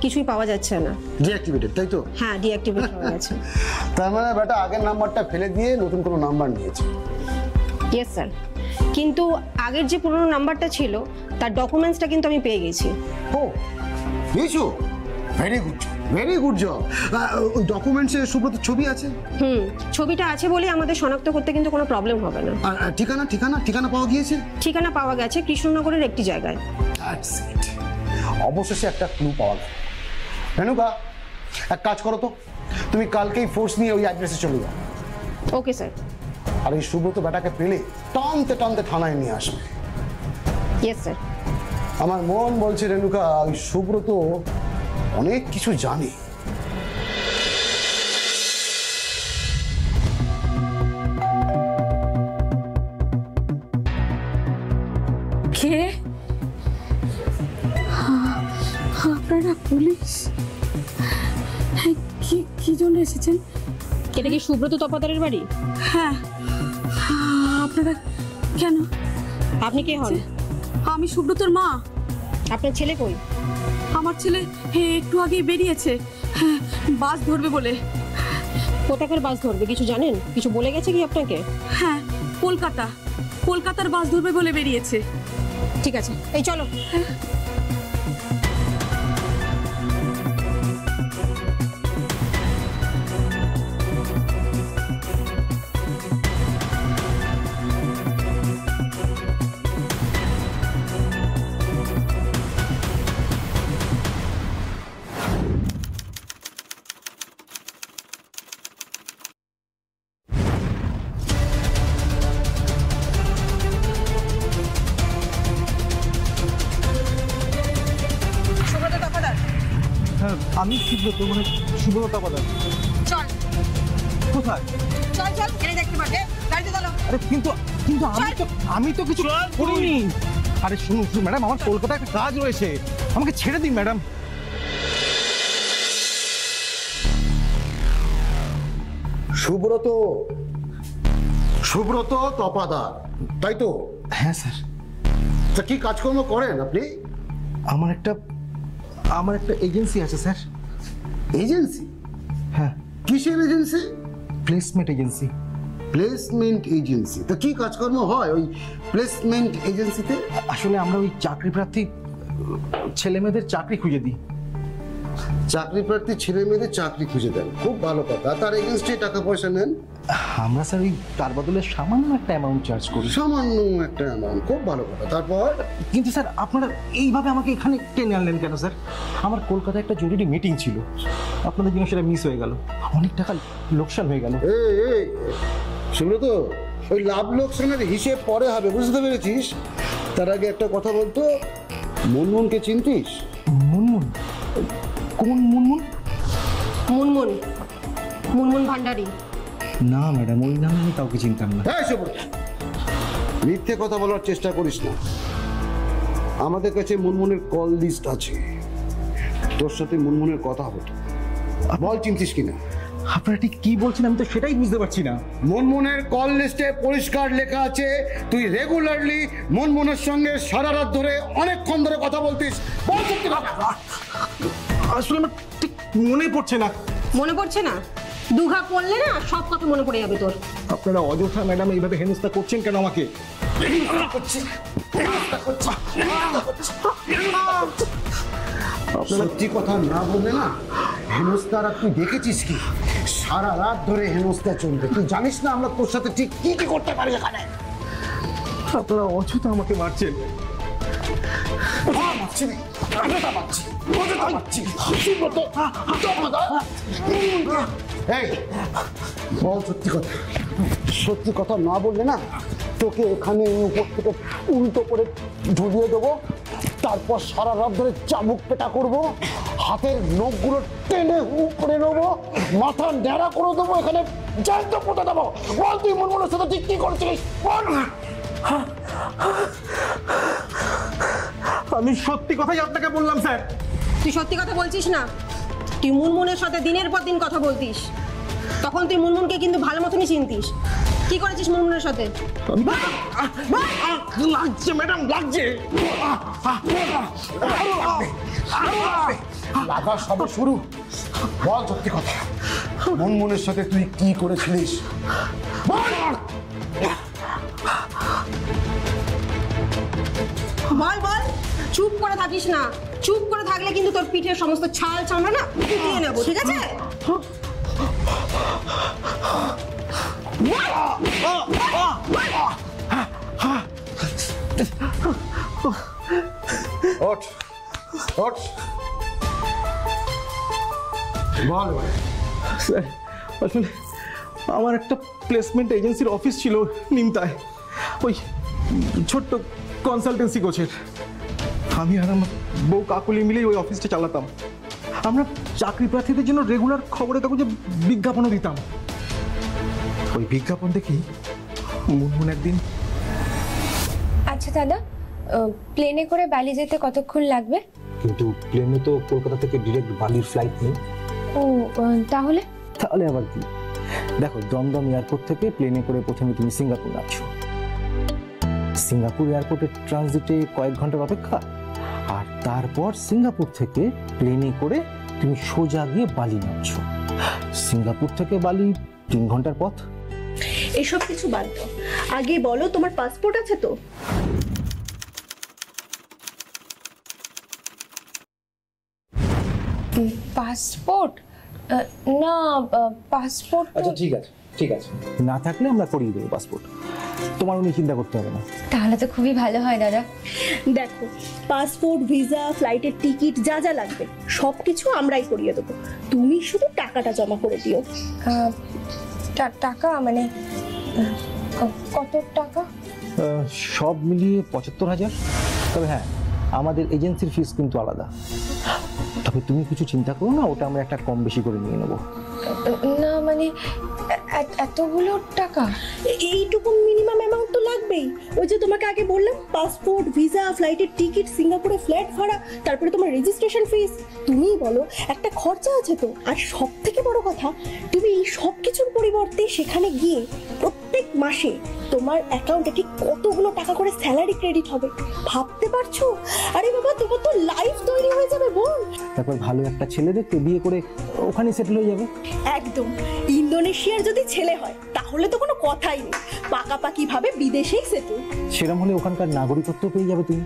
Speaker 4: কিছুই পাওয়া যাচ্ছে না।
Speaker 3: ডিঅ্যাক্টিভেটেড, তাই তো?
Speaker 4: হ্যাঁ, ডিঅ্যাক্টিভেট হয়ে গেছে।
Speaker 3: তার মানে বেটা আগের নাম্বারটা ফেলে দিয়ে নতুন কোনো নাম্বার নিয়েছে।
Speaker 4: ইয়েস স্যার, কিন্তু আগের যে পুরনো নাম্বারটা ছিল তার ডকুমেন্টসটা কিন্তু আমি পেয়ে গেছি।
Speaker 3: ও নিশু, ভেরি গুড জব। ওই ডকুমেন্টসে সুব্রতর ছবি আছে?
Speaker 4: ছবিটা আছে বলে আমাদের শনাক্ত করতে কিন্তু কোনো প্রবলেম হবে না।
Speaker 3: আর ঠিকানা পাওয়া গিয়েছে?
Speaker 4: ঠিকানা পাওয়া গেছে কৃষ্ণনগরের একটি জায়গায়।
Speaker 3: দ্যাটস ইট, অবশেষে একটা ক্লু পাওয়া গেল। রেণুকা, এক কাজ করো তো, তুমি কালকেই ফোর্স নিয়ে ওই অ্যাড্রেসে চলে যাও।
Speaker 4: Okay sir.
Speaker 3: আর এই সুব্রত বেটাকে পেলে টানতে থানায় নিয়ে আসবে।
Speaker 4: Yes sir.
Speaker 3: আমার মন বলছে রেণুকা, ওই সুব্রত অনেক কিছু জানে।
Speaker 8: কে? আপনারা পুলিশ? কি জন্য এসেছেন?
Speaker 4: এটা কি সুব্রত তপাদারের বাড়ি?
Speaker 8: হ্যাঁ। আপনারা কেন?
Speaker 4: আপনি কে হন?
Speaker 8: আমি সুব্রতর মা।
Speaker 4: আপনার ছেলে কই?
Speaker 8: আমার ছেলে একটু আগে বেরিয়েছে, বাস ধরবে বলে।
Speaker 4: কোথাকার বাস ধরবে কিছু জানেন? কিছু বলে গেছে কি আপনাকে?
Speaker 8: হ্যাঁ, কলকাতা, কলকাতার বাস ধরবে বলে বেরিয়েছে।
Speaker 4: ঠিক আছে, এই চলো।
Speaker 5: হ্যাঁ, আমি সুব্রত, মানে সুব্রত পাদার।
Speaker 4: চল
Speaker 5: কোথায়?
Speaker 4: চল চল, এনে দেখতে পারবে, গাড়িতে চলো।
Speaker 5: আরে কিন্তু কিন্তু আমি তো কিছু করিনি। আরে শুনুন ম্যাডাম, আমার কলকাতায় একটা কাজ রয়েছে, আমাকে ছেড়ে দিন ম্যাডাম।
Speaker 3: সুব্রত, সুব্রত তপাদার, তাই তো?
Speaker 5: হ্যাঁ স্যার।
Speaker 3: তা কি কাজকর্ম করেন আপনি?
Speaker 5: আমার একটা এজেন্সি আছে স্যার।
Speaker 3: এজেন্সি?
Speaker 5: হ্যাঁ,
Speaker 3: কিসের agency?
Speaker 5: Placement agency.
Speaker 3: Placement agency? তা কি কাজকর্ম হয় ওই প্লেসমেন্ট এজেন্সিতে?
Speaker 5: আসলে আমরা ওই চাকরি প্রার্থী ছেলে মেয়েদের চাকরি খুঁজে দিই।
Speaker 3: চাকরি প্রার্থী ছেলে মেয়েদের চাকরি খুঁজে দেন, খুব ভালো কথা। তার এগেনস্টে টাকা পয়সা নেন?
Speaker 5: আমরা স্যার ওই তার বদলে সামান্য একটা অ্যামাউন্ট চার্জ করি।
Speaker 3: সামান্য একটা অ্যামাউন্ট, খুব ভালো কথা। তারপর?
Speaker 5: কিন্তু স্যার আপনারা এইভাবে আমাকে এখানে টেনে আনলেন কেন স্যার? আমার কলকাতায় একটা জরুরি মিটিং ছিল, আপনাদের জন্য সেটা মিস হয়ে গেল, অনেক টাকা লোকসান হয়ে গেল।
Speaker 3: এই শুনলো তো, ওই লাভ লোকসানের হিসেব পরে হবে, বুঝতে পেরেছিস? তার আগে একটা কথা বলতো, মুনমুনকে চিনতিস?
Speaker 5: মুনমুন? কোন মুনমুন?
Speaker 4: মুনমুন, মুনমুন ভান্ডারী।
Speaker 5: না ম্যাডাম, ওই নামে আমি কাউকে চিনতাম না।
Speaker 3: মিথ্যে কথা বলার চেষ্টা করিস না। আমাদের কাছে মুনমুনের কল লিস্ট আছে, তোর সাথে মুনমুনের কথা হতো, বল চিনতিস কিনা?
Speaker 5: আপনারা ঠিক কি বলছেন আমি তো সেটাই বুঝতে পারছি না।
Speaker 3: মুনমুনের কল লিস্টে পরিষ্কার লেখা আছে তুই রেগুলারলি মুনমুনের সঙ্গে সারা রাত ধরে অনেকক্ষণ ধরে কথা বলতিস। বল সত্যি কথা।
Speaker 5: আসলে আমার ঠিক মনে পড়ছে না।
Speaker 4: মনে পড়ছে না? দুঘা পড়লে না সব কথা মনে পড়ে যাবে তোর।
Speaker 5: আপনারা অযথা ম্যাডাম এইভাবে হেনস্থা করছেন কেন আমাকে?
Speaker 3: সত্যি কথা না বললে না, হেনস্তারা তুই দেখেছিস কি? সারা রাত ধরে হেনস্তা চলবে, তুই জানিস না আমরা তোর সাথে ঠিক কি কি করতে পারি এখানে।
Speaker 5: আপনারা অযথা আমাকে মারছেন।
Speaker 3: এই বল সত্যি কথা। সত্যি কথা না বললে না তোকে এখানে উপর থেকে উল্টো করে ঝুলিয়ে দেবো, তারপর সারা রাত ধরে চাবুক পেটা করবো, হাতের নখগুলো টেনে উপরে নেবো, মাথা ন্যাড়া করে দেবো, এখানে জ্যান্ত পুঁতে দেবো। বল তুই মুনমুনের সাথে ঠিক কি করছিলিস? বল।
Speaker 5: আমি সত্যি কথাই আপনাকে বললাম স্যার।
Speaker 4: তুই সত্যি কথা বলছিস না? তুই মুনমুনের সাথে দিনের পর দিন কথা বলতিস, তখন তুই মুনমুনকে কিন্তু ভালো মতনই চিনতিস। কি করেছিস মুনমুনের সাথে?
Speaker 5: লাগছে ম্যাডাম, লাগছে।
Speaker 3: লাগা সবে শুরু। বল সত্যি কথা, মুনমুনের সাথে তুই কি করেছিলিস?
Speaker 4: বল বল, চুপ করে থাকিস না। চুপ করে থাকলে কিন্তু তোর পিঠের সমস্ত ছাল চামড়া না উঠিয়ে নেবো, ঠিক আছে?
Speaker 3: ওঠ ওঠ, বল।
Speaker 5: স্যার আসলে আমার একটা প্লেসমেন্ট এজেন্সির অফিস ছিল নিমতায়, ওই ছোট্ট কনসালটেন্সি কোচের। আমি আর আমার বউ কাকুলি মিলেই ওই অফিসটা চালাতাম। আমরা চাকরি প্রার্থীদের জন্য রেগুলার খবরের কাগজে বিজ্ঞাপনও দিতাম। ওই বিজ্ঞাপন দেখি মুনমুন একদিন।
Speaker 9: আচ্ছা দাদা, প্লেনে করে বালি যেতে কতক্ষণ লাগবে?
Speaker 10: কিন্তু প্লেনে তো কলকাতা থেকে ডিরেক্ট বালির ফ্লাইট নেই।
Speaker 9: ও তাহলে?
Speaker 10: তাহলে আবার কি, দেখো দমদম এয়ারপোর্ট থেকে প্লেনে করে প্রথমে তুমি সিঙ্গাপুর নামছো, সিঙ্গাপুর এয়ারপোর্টের ট্রানজিটে কয়েক ঘন্টার অপেক্ষা, আর তারপর সিঙ্গাপুর থেকে প্লেনে করে তুমি সোজা গিয়ে বালি নামছো। সিঙ্গাপুর থেকে বালি 3 ঘন্টার পথ।
Speaker 6: এসব কিছু বাদ দাও, আগে বলো তোমার পাসপোর্ট আছে তো?
Speaker 9: পাসপোর্ট? না, পাসপোর্ট
Speaker 10: আচ্ছা ঠিক আছে, ঠিক আছে, না থাকলে আমরা করিয়ে দেবো পাসপোর্ট, তোমার উনি চিন্তা করতে হবে না।
Speaker 9: তাহলে তো খুবই ভালো হয় দাদা।
Speaker 6: দেখো, পাসপোর্ট, ভিসা, ফ্লাইটের টিকিট যা যা লাগবে সব কিছু আমরাই করিয়ে দেবো, তুমি শুধু টাকাটা জমা করে দিও।
Speaker 9: টাকা মানে কত টাকা?
Speaker 10: সব মিলিয়ে ৭৫,০০০। তবে হ্যাঁ, আমাদের এজেন্সির ফিস কিন্তু আলাদা। তবে তুমি কিছু চিন্তা করো না, ওটা আমরা একটা কম বেশি করে নিয়ে নেবো।
Speaker 9: না মানে এতগুলো টাকা?
Speaker 6: এইটুকু মিনিমাম অ্যামাউন্ট তো লাগবেই। ওই যে তোমাকে আগে বললাম, পাসপোর্ট, ভিসা, ফ্লাইটের টিকিট, সিঙ্গাপুরে ফ্ল্যাট ভাড়া, তারপরে তোমার রেজিস্ট্রেশন ফিস, তুমিই বলো একটা খরচা আছে তো। আর সব থেকে বড় কথা, তুমি এই সব কিছুর পরিবর্তে সেখানে গিয়ে প্রত্যেক মাসে তোমার অ্যাকাউন্টে ঠিক কতগুলো টাকা করে স্যালারি ক্রেডিট হবে ভাবতে পারছো? আরে বাবা, তোমার তো লাইফ তৈরি হয়ে যাবে বোন।
Speaker 10: তারপর ভালো একটা ছেলে দেখতে বিয়ে করে ওখানে সেটেল হয়ে যাবে।
Speaker 6: একদম, ইন্দোনেশিয়ার যদি ছেলে হয় তাহলে তো কোনো কথাই নেই, পাকাপাকি ভাবে বিদেশেই সেটেল।
Speaker 10: সেরকম হলে ওখানকার নাগরিকত্ব পেয়ে যাবে তুমি।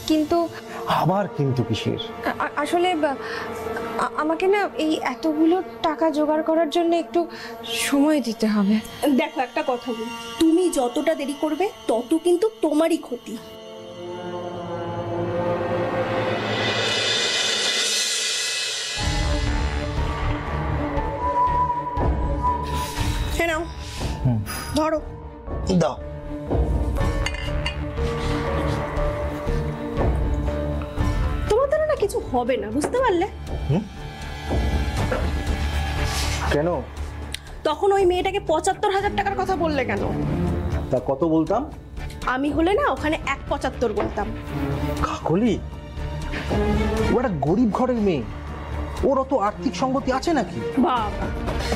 Speaker 9: কিন্তু
Speaker 10: আবার কিন্তু কিসের?
Speaker 9: আসলে আমাকে না এই এতগুলো টাকা জোগাড় করার জন্য একটু সময় দিতে হবে।
Speaker 6: দেখো, একটা কথা বলি, তুমি যতটা দেরি করবে তত কিন্তু তোমারই ক্ষতি। হ্যাঁ, নাও, ধরো,
Speaker 10: দাও।
Speaker 6: তোমার দ্বারা না কিছু হবে না, বুঝতে পারলে?
Speaker 10: কেন?
Speaker 6: তখন ওই মেয়েটাকে ৭৫,০০০ টাকার কথা বললে কেন?
Speaker 10: তা কত বলতাম?
Speaker 6: আমি হলে না ওখানে ১,৭৫ বলতাম।
Speaker 10: কাকলি, ও একটা গরিব ঘরের মেয়ে, ওর অত আর্থিক সঙ্গতি আছে নাকি?
Speaker 6: বাবা,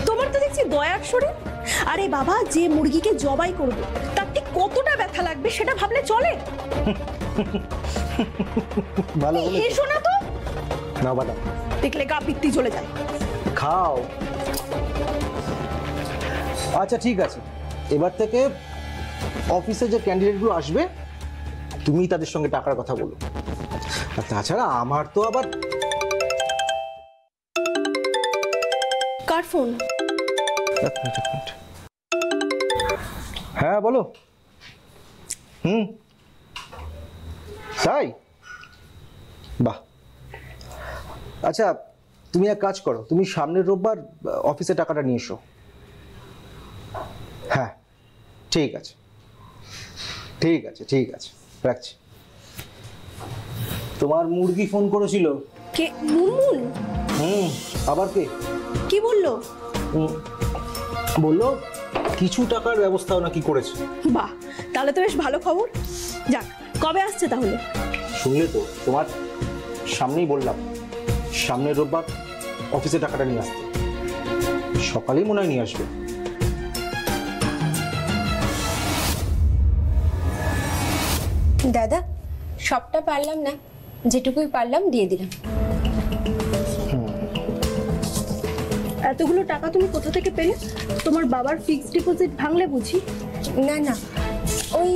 Speaker 6: তোমার তো দেখছি দয়ার শরীর। আরে বাবা, যে মুরগিকে জবাই করবে তার ঠিক কতটা ব্যথা লাগবে সেটা ভাবলে চলে?
Speaker 10: ভালো বলেছো।
Speaker 6: এসো না তো,
Speaker 10: না বাবা,
Speaker 6: দেখলে গা পিত্তি চলে যায়।
Speaker 10: খাও। আচ্ছা ঠিক আছে, এবার থেকে অফিসে যে ক্যান্ডিডেটগুলো আসবে তুমি তাদের সঙ্গে টাকার কথা বলো। আর তাছাড়া আমার তো আবার
Speaker 6: কার ফোন?
Speaker 10: এক মিনিট। হ্যাঁ বলো। তাই? বাহ। আচ্ছা, তুমি এক কাজ করো, তুমি সামনের রোববার অফিসে টাকাটা নিয়ে এসো। হ্যাঁ ঠিক আছে, ঠিক আছে, ঠিক আছে, রাখছি। তোমার মুরগি ফোন করেছিল।
Speaker 6: কে? মুনমুন?
Speaker 10: আবার কে?
Speaker 6: কি বললো?
Speaker 10: বললো কিছু টাকার ব্যবস্থাও নাকি করেছে।
Speaker 6: বাহ, তাহলে তো বেশ ভালো খবর। যাক, কবে আসছে তাহলে?
Speaker 10: শুনলে তো, তোমার সামনেই বললাম, সামনের রোববার অফিসে টাকাটা নিয়ে আসতে। সকালেই মনে হয় নিয়ে আসবে।
Speaker 9: দাদা, সবটা পারলাম না, যেটুকুই পারলাম দিয়ে দিলাম।
Speaker 6: এতগুলো টাকা তুমি কোথা থেকে পেলে? তোমার বাবার ফিক্সড ডিপোজিট ভাঙলে বুঝি?
Speaker 9: না না, ওই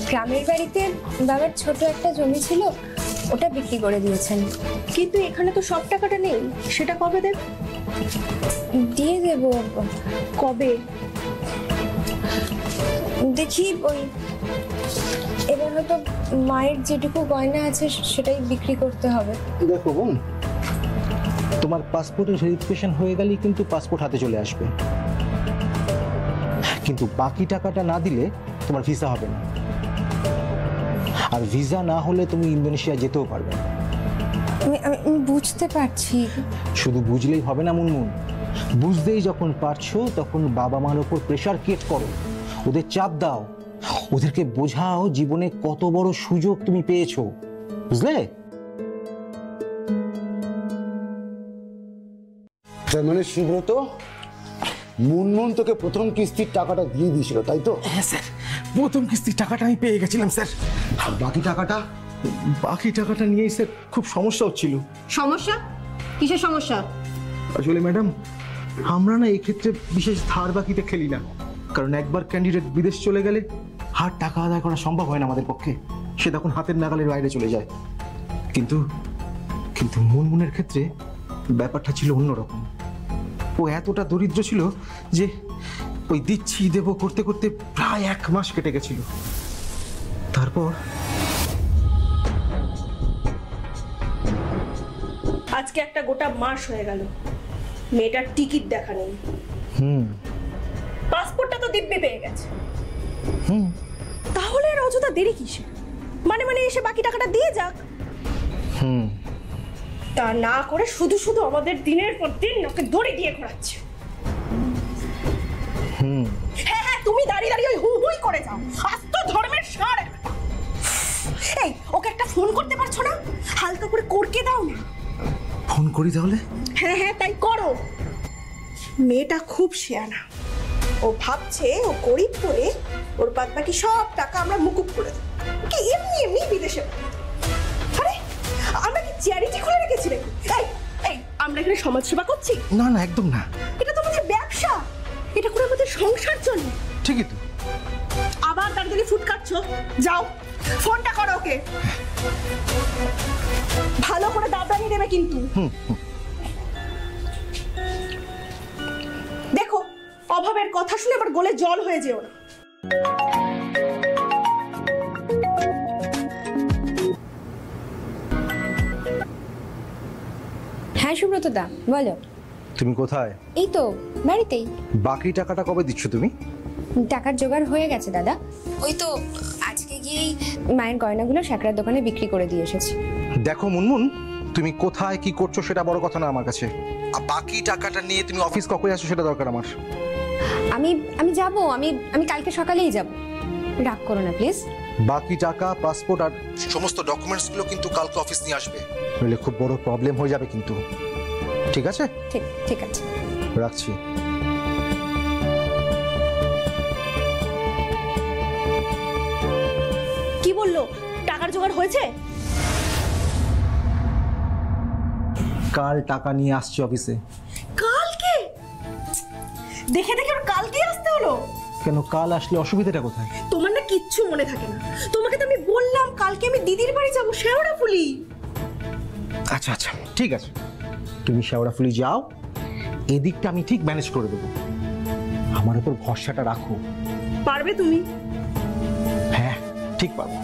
Speaker 9: গ্রামের বাড়িতে বাবার ছোট একটা জমি ছিল, ওটা বিক্রি করে দিয়েছেন।
Speaker 6: কিন্তু এখানে তো সব টাকাটা নেই, সেটা কবে দেবে?
Speaker 9: দিয়ে দেব।
Speaker 6: কবে?
Speaker 9: দেখি, ওই এবার হয়তো মায়ের যেটুকু গয়না আছে সেটাই বিক্রি করতে হবে।
Speaker 10: দেখো বোন, তোমার পাসপোর্টের ভেরিফিকেশন হয়ে গেলেই কিন্তু পাসপোর্ট হাতে চলে আসবে, কিন্তু বাকি টাকাটা না দিলে তোমার ভিসা হবে না। আর ভিসা না হলে তুমি ইন্দোনেশিয়া যেতেও পারবে না।
Speaker 9: আমি বুঝতে পারছি।
Speaker 10: শুধু বুঝলেই হবে না মুনমুন, বুঝতেই যখন পারছো তখন বাবা মার ওপর প্রেশার ক্রিয়েট করো, ওদের চাপ দাও, ওদেরকে বোঝাও জীবনে কত বড় সুযোগ তুমি পেয়েছো, বুঝলে?
Speaker 3: তার মানে সুব্রত, মুনমুন তোকে প্রথম কিস্তির টাকাটা দিয়ে দিয়েছিল, তাই তো?
Speaker 10: হ্যাঁ স্যার, প্রথম কিস্তির টাকাটা আমি পেয়ে গেছিলাম স্যার।
Speaker 3: আর বাকি টাকাটা?
Speaker 10: বাকি টাকাটা নিয়েই স্যার খুব সমস্যা হচ্ছিল।
Speaker 4: সমস্যা? কিসের সমস্যা?
Speaker 10: আসলে ম্যাডাম, আমরা না এই ক্ষেত্রে বিশেষ ধার বাকিতে খেলি না, কারণ একবার ক্যান্ডিডেট বিদেশ চলে গেলে আর টাকা আদায় করা সম্ভব হয় না আমাদের পক্ষে, সে তখন হাতের নাগালের বাইরে চলে যায়। কিন্তু কিন্তু মুনমুনের ক্ষেত্রে ব্যাপারটা ছিল অন্যরকম। ও এতটা দরিদ্র ছিল যে ওই দিচ্ছি দেব করতে করতে প্রায় 1 মাস কেটে গেছিল। তারপর
Speaker 6: আজকে একটা গোটা মাস হয়ে গেল মেয়েটার টিকিট দেখা নেই। পাসপোর্টটা তো দিব্যি পেয়ে গেছে। তাহলে আর অযথা দেরি কিসে? মানে এসে বাকি টাকাটা দিয়ে যাক। তা না করে শুধু শুধু আমাদের দিনের পর দিন ওকে দড়ি দিয়ে ঘোরাচ্ছে। হ্যাঁ, তুমি দাঁড়িয়ে দাঁড়িয়ে ওই হুই করে যাও। আজ তো ধর্মের ষাঁড়। এই, ওকে একটা ফোন করতে পারছো না? হালকা করে করকে দাও না।
Speaker 10: ফোন করি তাহলে?
Speaker 6: হ্যাঁ, তাই করো। মেয়েটা খুব শেয়ানা। ও ভাবছে ও গরিব করে ওর বাদ বাকি সব টাকা আমরা মুকুব করে দেবো। কি এমনি বিদেশে? আরে আমরা কি চ্যারিটি খুলে রেখেছি নাকি? এই আমরা এখানে সমাজ সেবা করছি?
Speaker 10: না না, একদম না।
Speaker 6: এটা তো আমাদের ব্যবসা, এটা করে আমাদের সংসার চলে।
Speaker 10: ঠিকই তো।
Speaker 6: আবার দাঁড়িয়ে ফুট কাটছো? যাও ফোনটা করো ওকে। ভালো করে দাবদানি দেবে কিন্তু। দেখো, অভাবের কথা শুনে আবার গলে জল হয়ে যেও না।
Speaker 9: হ্যাঁ সুব্রত দা, বলো।
Speaker 10: তুমি কোথায়?
Speaker 9: এই তো বাড়িতেই।
Speaker 10: বাকি টাকাটা কবে দিচ্ছ তুমি?
Speaker 9: টাকার জোগাড় হয়ে গেছে দাদা। ওই তো আজকে গিয়েই মায়ের গয়নাগুলো শাকরার দোকানে বিক্রি করে দিয়ে এসেছি।
Speaker 10: দেখো মুনমুন, তুমি কোথায় কি করছো সেটা বড় কথা না আমার কাছে। আর বাকি টাকাটা নিয়ে তুমি অফিস কখন আসছো সেটা দরকার আমার।
Speaker 9: আমি যাব, আমি কালকে সকালেই যাব। রাগ করো না প্লিজ।
Speaker 10: বাকি টাকা, পাসপোর্ট আর সমস্ত ডকুমেন্টস গুলো কিন্তু কালকে অফিস নিয়ে আসবে, নইলে খুব বড় প্রবলেম হয়ে যাবে কিন্তু। ঠিক আছে?
Speaker 9: ঠিক আছে,
Speaker 10: রাখছি।
Speaker 6: কি বললো? টাকার জোগাড় হয়েছে?
Speaker 10: কাল টাকা নিয়ে আসছি অফিসে।
Speaker 6: কালকে? দেখে ওর কালকেই আসতে হলো
Speaker 10: কেন? কাল আসলে অসুবিধাটা কোথায়?
Speaker 6: তোমার না কিচ্ছু মনে থাকে না। তোমাকে তো আমি বললাম কালকে আমি দিদির বাড়ি যাবো শেওড়াফুলি।
Speaker 10: আচ্ছা ঠিক আছে, তুমি শেওড়াফুলি যাও, এদিকটা আমি ঠিক ম্যানেজ করে দেবো। আমার উপর ভরসাটা রাখো।
Speaker 6: পারবে তুমি?
Speaker 10: হ্যাঁ, ঠিক পারবো।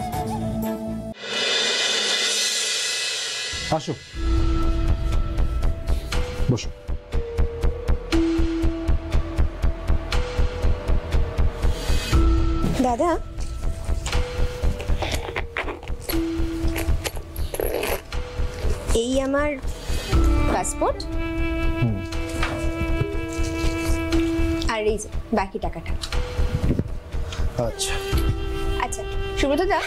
Speaker 10: আসো, বসো।
Speaker 7: দাদা, এই আমার পাসপোর্ট আর এই যে বাকি টাকাটা।
Speaker 10: আচ্ছা
Speaker 7: সুব্রত দা,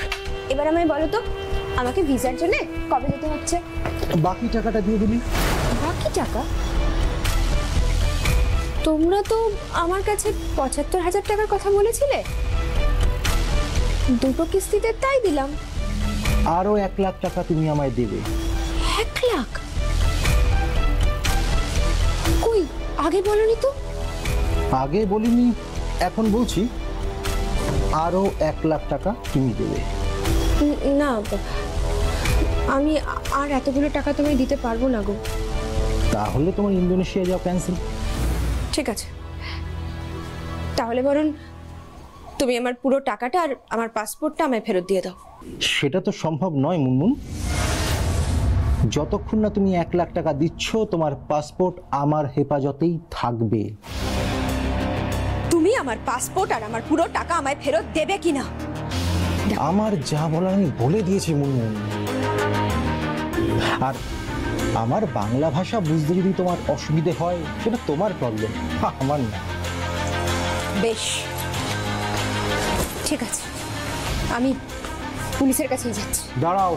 Speaker 7: এবার আমায় বলো তো আমাকে ভিসার জন্য কবে যেতে হচ্ছে?
Speaker 10: বাকি টাকাটা দিয়ে দিবি।
Speaker 9: বাকি টাকা? তোমরা তো আমার কাছে ৭৫,০০০ টাকার কথা বলেছিলে। দুটো কিস্তিতে তাই দিলাম।
Speaker 10: আরো 1 লাখ টাকা তুমি আমায় দেবে।
Speaker 9: 1 লাখ? কই, আগে বলনি তো?
Speaker 10: আগে বলিনি, এখন বলছি। আরো 1 লাখ টাকা তুমি দেবে।
Speaker 9: না, আমি আর এতগুলো টাকা তোমায় দিতে পারবো না গো।
Speaker 10: তাহলে তোমার ইন্দোনেশিয়া যাওয়া ক্যান্সেল।
Speaker 9: ঠিক আছে, তাহলে বরং তুমি আমার পুরো টাকাটা আর আমার পাসপোর্টটা আমায় ফেরত দিয়ে দাও।
Speaker 10: সেটা তো সম্ভব নয় মুনমুন। যতক্ষণ না তুমি 1 লাখ টাকা দিচ্ছ, তোমার পাসপোর্ট আমার হেফাজতেই থাকবে।
Speaker 9: তুমি আমার পাসপোর্ট আর আমার পুরো টাকা আমায় ফেরত দেবে কিনা?
Speaker 10: আমার যা বলার আমি বলে দিয়েছি মুনমুন। আর আমার বাংলা ভাষা বুঝতে যদি তোমার অসুবিধে হয় সেটা তোমার প্রবলেম, আমার না।
Speaker 9: বেশ, ঠিক আছে, আমি পুলিশের কাছেই যাচ্ছি।
Speaker 10: দাঁড়াও।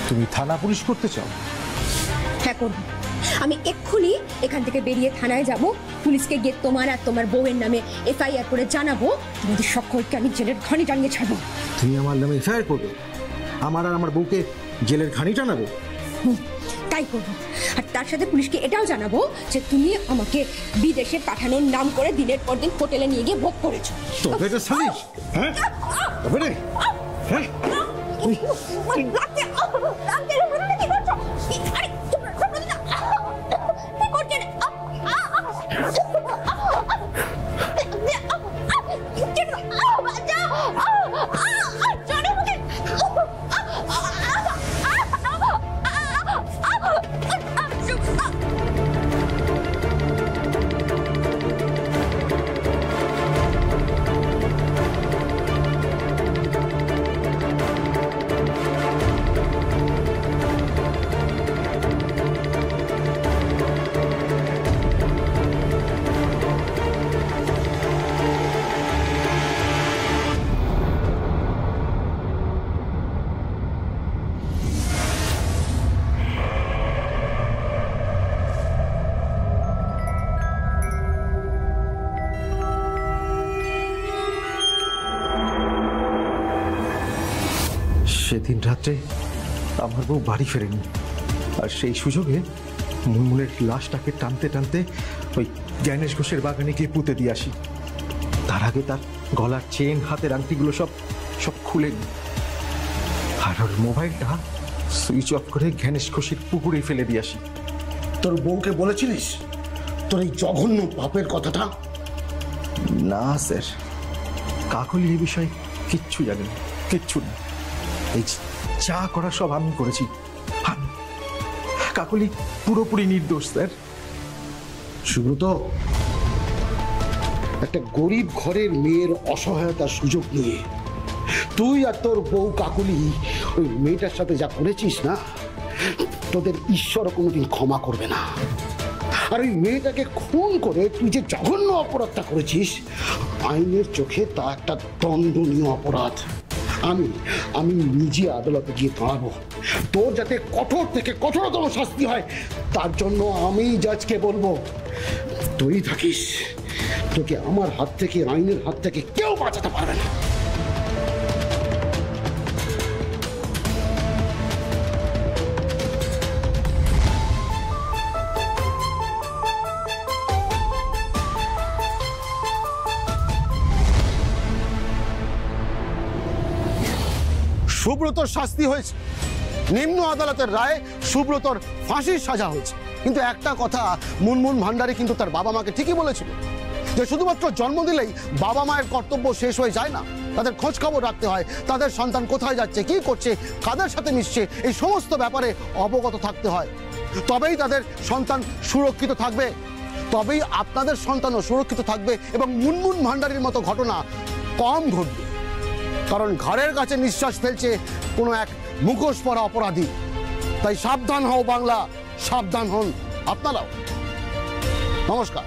Speaker 10: তুমি থানা পুলিশ করতে চাও?
Speaker 9: হ্যাঁ করবো। আমি এক্ষুনি এখান থেকে বেরিয়ে থানায় যাব, পুলিশকে গিয়ে তোমার আর তোমার বউয়ের নামে FIR করে জানাবো তোমাদের সকলকে আমি জেলের ঘানি টানিয়ে ছাড়বো।
Speaker 10: তুমি আমার নামে FIR করবে? আমার আর আমার বউকে জেলের ঘানি টানাবে?
Speaker 9: তাই করবো। আর তার সাথে পুলিশকে এটাও জানাবো যে তুমি আমাকে বিদেশে পাঠানোর নাম করে দিনের পর দিন হোটেলে নিয়ে গিয়ে ভোগ করেছো।
Speaker 3: তবে রে সালিশ, হ্যাঁ তবে রে, হ্যাঁ
Speaker 10: সেদিন রাত্রে আমার বউ বাড়ি ফেরেনি, আর সেই সুযোগে মুনমুনের লাশটাকে টানতে টানতে ওই জ্ঞানেশ ঘোষের বাগানে গিয়ে পুঁতে দিয়ে আসি। তার আগে তার গলার চেন, হাতের আংটিগুলো সব সব খুলে নি, আর ওর মোবাইলটা সুইচ অফ করে জ্ঞানেশ ঘোষের পুকুরে ফেলে দিয়ে আসি।
Speaker 3: তোর বউকে বলেছিলিস তোর এই জঘন্য পাপের কথাটা?
Speaker 10: না স্যার, কাকলি এই বিষয়ে কিচ্ছু জানে না, কিচ্ছু না। এই যা করার সব আমি করেছি। কাকলি পুরোপুরি নির্দোষ স্যার।
Speaker 3: সুব্রত, একটা গরিব ঘরের মেয়ের অসহায়তার সুযোগ নিয়ে তুই আর তোর বউ কাকুলি ওই মেয়েটার সাথে যা করেছিস না, তোদের ঈশ্বর কোনোদিন ক্ষমা করবে না। আর ওই মেয়েটাকে খুন করে তুই যে জঘন্য অপরাধটা করেছিস, আইনের চোখে তা একটা দণ্ডনীয় অপরাধ। আমি নিজে আদালতে গিয়ে দাঁড়াবো, তোর যাতে কঠোর থেকে কঠোরতম শাস্তি হয় তার জন্য আমি জাজকে বলবো। তুই থাকিস, তোকে আমার হাত থেকে, আইনের হাত থেকে কেউ বাঁচাতে পারবে না। সুব্রতর শাস্তি হয়েছে, নিম্ন আদালতের রায়ে সুব্রতর ফাঁসির সাজা হয়েছে। কিন্তু একটা কথা মুনমুন ভান্ডারী কিন্তু তার বাবা মাকে ঠিকই বলেছিল যে শুধুমাত্র জন্ম দিলেই বাবা মায়ের কর্তব্য শেষ হয়ে যায় না, তাদের খোঁজ খবর রাখতে হয়, তাদের সন্তান কোথায় যাচ্ছে, কি করছে, কাদের সাথে মিশছে, এই সমস্ত ব্যাপারে অবগত থাকতে হয়। তবেই তাদের সন্তান সুরক্ষিত থাকবে, তবেই আপনাদের সন্তানও সুরক্ষিত থাকবে এবং মুনমুন ভান্ডারীর মতো ঘটনা কম ঘটবে। কারণ ঘরের কাছে নিঃশ্বাস ফেলছে কোনো এক মুখোশ পরা অপরাধী। তাই সাবধান হও বাংলা, সাবধান হন আপনারাও। নমস্কার।